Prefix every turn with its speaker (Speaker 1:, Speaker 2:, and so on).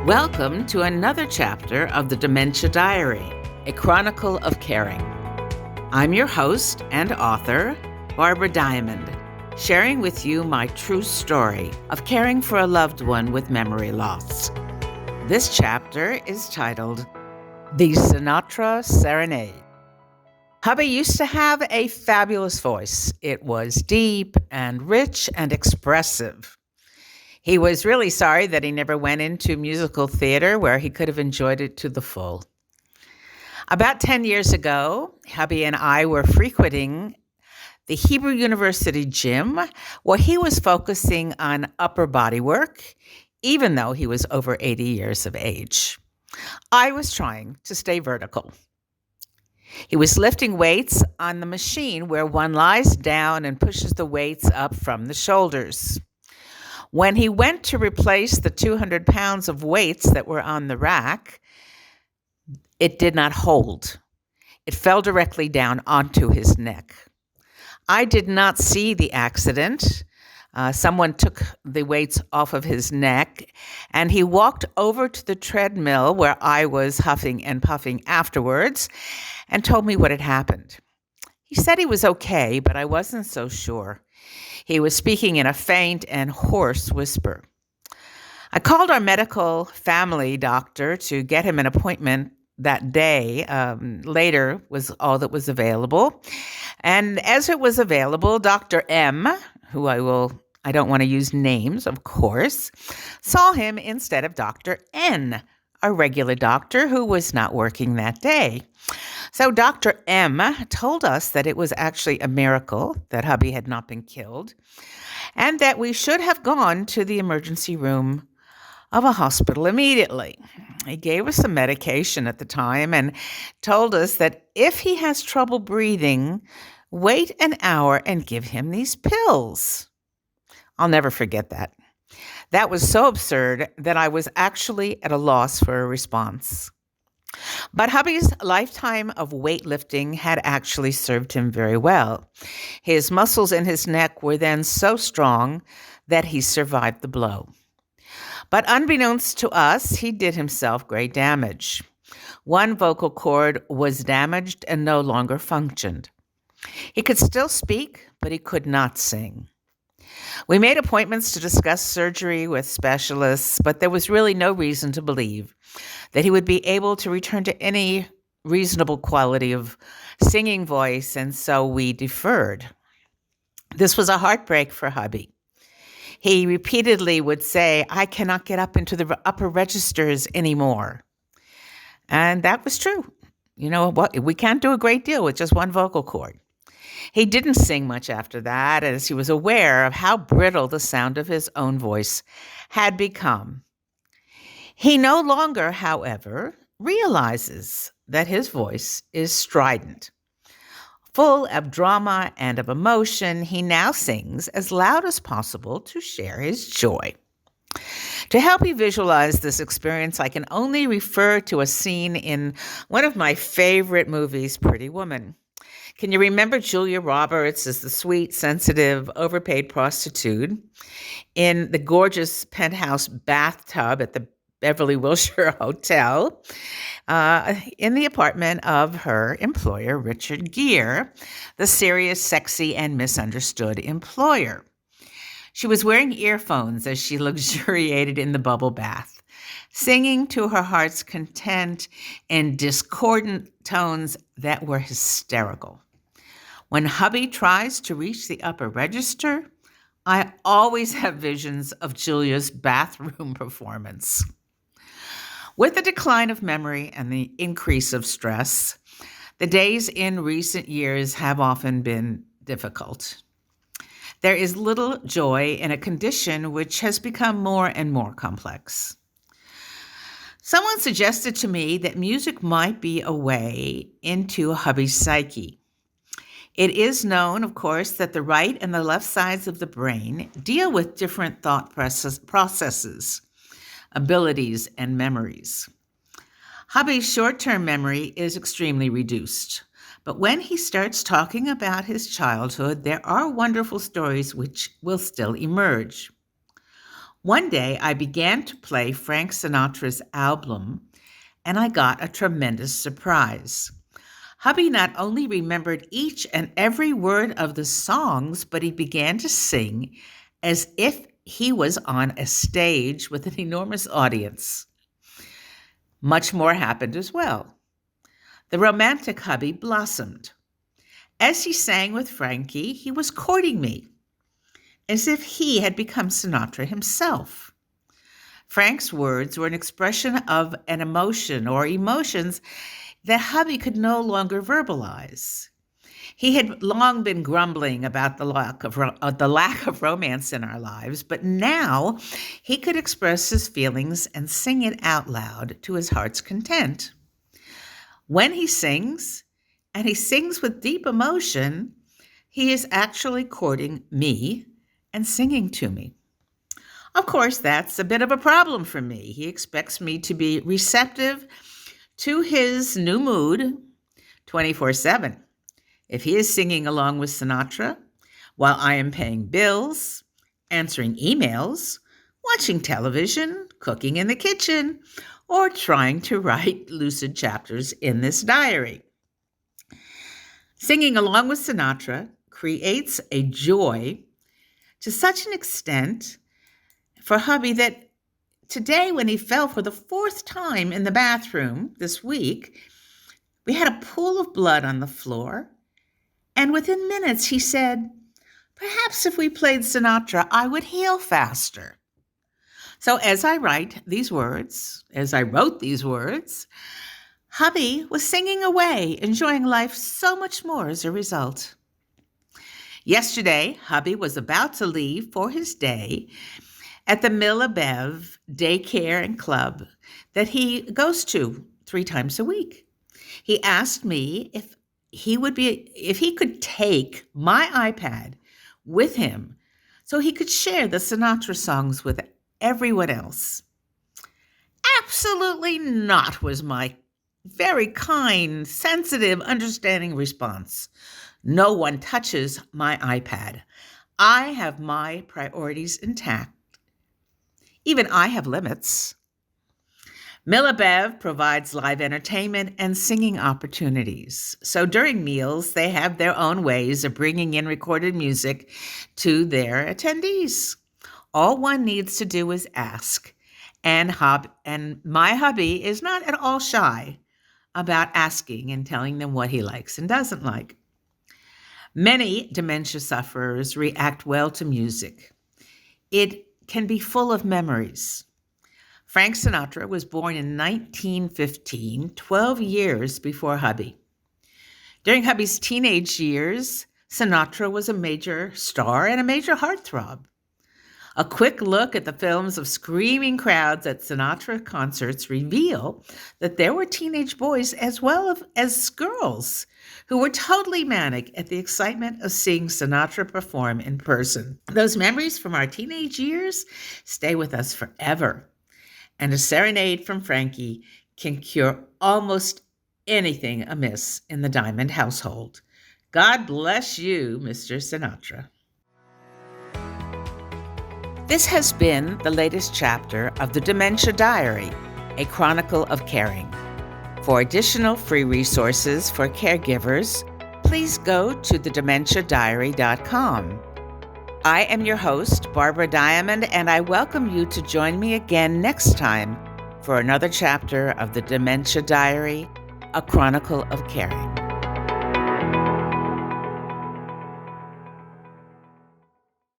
Speaker 1: Welcome to another chapter of the Dementia Diary, a chronicle of caring. I'm your host and author, Barbara Diamond, sharing with you my true story of caring for a loved one with memory loss. This chapter is titled, The Sinatra Serenade. Hubby used to have a fabulous voice. It was deep and rich and expressive. He was really sorry that he never went into musical theater where he could have enjoyed it to the full. About 10 years ago, hubby and I were frequenting the Hebrew University gym where he was focusing on upper body work, even though he was over 80 years of age. I was trying to stay vertical. He was lifting weights on the machine where one lies down and pushes the weights up from the shoulders. When he went to replace the 200 pounds of weights that were on the rack, it did not hold. It fell directly down onto his neck. I did not see the accident. Someone took the weights off of his neck, and he walked over to the treadmill where I was huffing and puffing afterwards and told me what had happened. He said he was okay, but I wasn't so sure. He was speaking in a faint and hoarse whisper. I called our medical family doctor to get him an appointment that day. Later was all that was available. And as it was available, Dr. M, who I don't want to use names, of course, saw him instead of Dr. N, a regular doctor who was not working that day. So Dr. M told us that it was actually a miracle that hubby had not been killed and that we should have gone to the emergency room of a hospital immediately. He gave us some medication at the time and told us that if he has trouble breathing, wait an hour and give him these pills. I'll never forget that. That was so absurd that I was actually at a loss for a response. But hubby's lifetime of weightlifting had actually served him very well. His muscles in his neck were then so strong that he survived the blow. But unbeknownst to us, he did himself great damage. One vocal cord was damaged and no longer functioned. He could still speak, but he could not sing. We made appointments to discuss surgery with specialists, but there was really no reason to believe that he would be able to return to any reasonable quality of singing voice, and so we deferred. This was a heartbreak for hubby. He repeatedly would say, "I cannot get up into the upper registers anymore." And that was true. You know what? We can't do a great deal with just one vocal cord. He didn't sing much after that, as he was aware of how brittle the sound of his own voice had become. He no longer, however, realizes that his voice is strident. Full of drama and of emotion, he now sings as loud as possible to share his joy. To help you visualize this experience, I can only refer to a scene in one of my favorite movies, Pretty Woman. Can you remember Julia Roberts as the sweet, sensitive, overpaid prostitute in the gorgeous penthouse bathtub at the Beverly Wilshire Hotel in the apartment of her employer, Richard Gere, the serious, sexy, and misunderstood employer? She was wearing earphones as she luxuriated in the bubble bath, singing to her heart's content in discordant tones that were hysterical. When hubby tries to reach the upper register, I always have visions of Julia's bathroom performance. With the decline of memory and the increase of stress, the days in recent years have often been difficult. There is little joy in a condition which has become more and more complex. Someone suggested to me that music might be a way into hubby's psyche. It is known, of course, that the right and the left sides of the brain deal with different thought processes, abilities, and memories. Hubby's short-term memory is extremely reduced, but when he starts talking about his childhood, there are wonderful stories which will still emerge. One day, I began to play Frank Sinatra's album, and I got a tremendous surprise. Hubby not only remembered each and every word of the songs, but he began to sing as if he was on a stage with an enormous audience. Much more happened as well. The romantic hubby blossomed. As he sang with Frankie, he was courting me, as if he had become Sinatra himself. Frank's words were an expression of an emotion or emotions that hubby could no longer verbalize. He had long been grumbling about the lack of romance in our lives, but now he could express his feelings and sing it out loud to his heart's content. When he sings, and he sings with deep emotion, he is actually courting me and singing to me. Of course, that's a bit of a problem for me. He expects me to be receptive to his new mood 24/7. If he is singing along with Sinatra while I am paying bills, answering emails, watching television, cooking in the kitchen, or trying to write lucid chapters in this diary. Singing along with Sinatra creates a joy to such an extent for hubby that today, when he fell for the fourth time in the bathroom this week, we had a pool of blood on the floor, and within minutes he said, "Perhaps if we played Sinatra, I would heal faster." So as I wrote these words, hubby was singing away, enjoying life so much more as a result. Yesterday, hubby was about to leave for his day at the Milabev daycare and club that he goes to 3 times a week. He asked me if he could take my iPad with him so he could share the Sinatra songs with everyone else. Absolutely not, was my very kind, sensitive, understanding response. No one touches my iPad. I have my priorities intact. Even I have limits. Milabev provides live entertainment and singing opportunities. So during meals, they have their own ways of bringing in recorded music to their attendees. All one needs to do is ask. And my hubby is not at all shy about asking and telling them what he likes and doesn't like. Many dementia sufferers react well to music. It can be full of memories. Frank Sinatra was born in 1915, 12 years before hubby. During hubby's teenage years, Sinatra was a major star and a major heartthrob. A quick look at the films of screaming crowds at Sinatra concerts reveal that there were teenage boys as well as girls who were totally manic at the excitement of seeing Sinatra perform in person. Those memories from our teenage years stay with us forever. And a serenade from Frankie can cure almost anything amiss in the Diamond household. God bless you, Mr. Sinatra. This has been the latest chapter of the Dementia Diary, a chronicle of caring. For additional free resources for caregivers, please go to thedementiadiary.com. I am your host, Barbara Diamond, and I welcome you to join me again next time for another chapter of the Dementia Diary, a chronicle of caring.